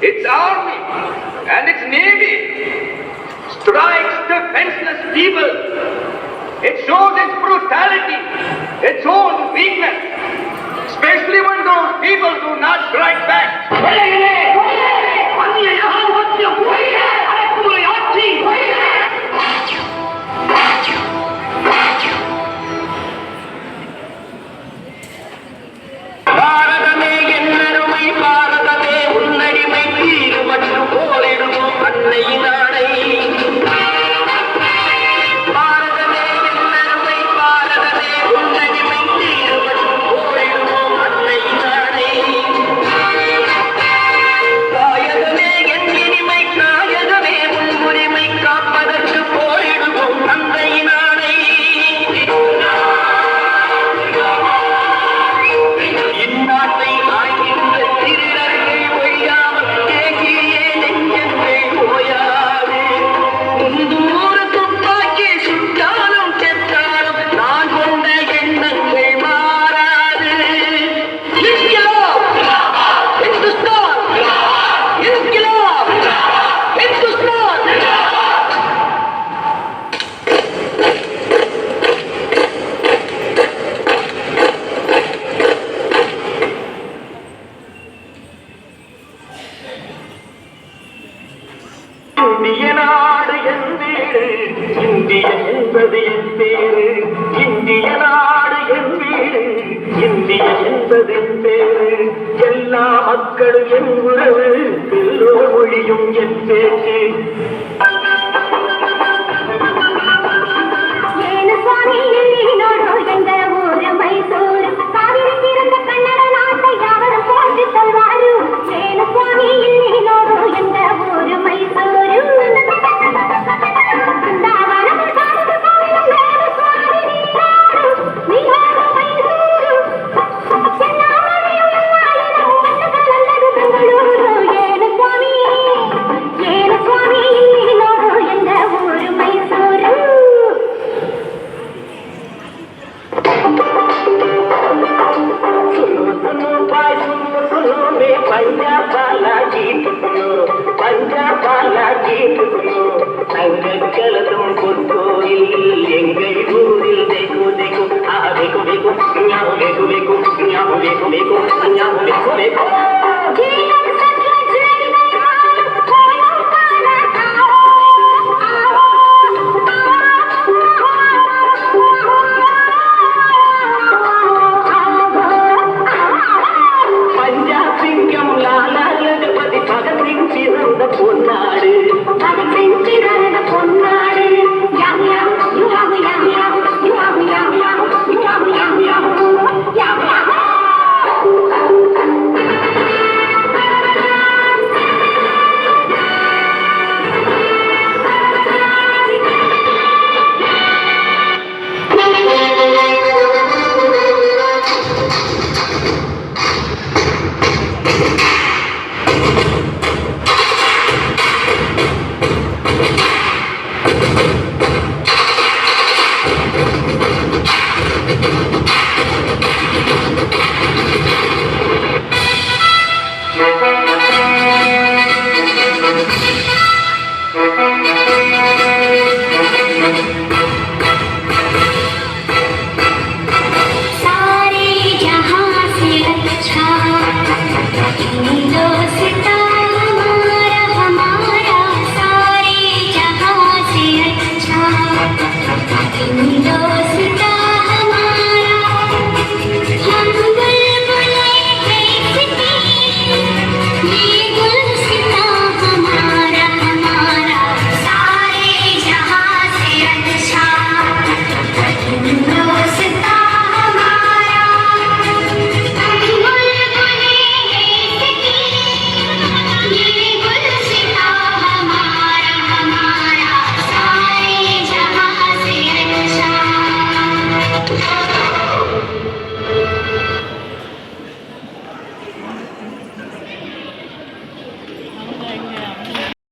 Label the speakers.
Speaker 1: its army, and its navy strikes defenseless people. It shows its brutality, its own weakness, especially when those people do not strike back. இந்திய நாடு என் வீடு, இந்திய என்பது என் பேரு. இந்திய நாடு என் வீடு, இந்திய என்பது என் பேரு. எல்லா மக்களும் என் உறவு, எல்லோர் மொழியும் என் பேச்சு. தங்கக்கலசம் பொற்கோயில் எங்கள் ஊரில் தேக்கு தேக்கு ஆவேக்கு வேக்கு ஞாபகம் வேக்கு வேக்கு ஞாபகம் வேக்கு வேக்கு ஞாபகம் வேக்கு வேக்கு.
Speaker 2: Hallelujah.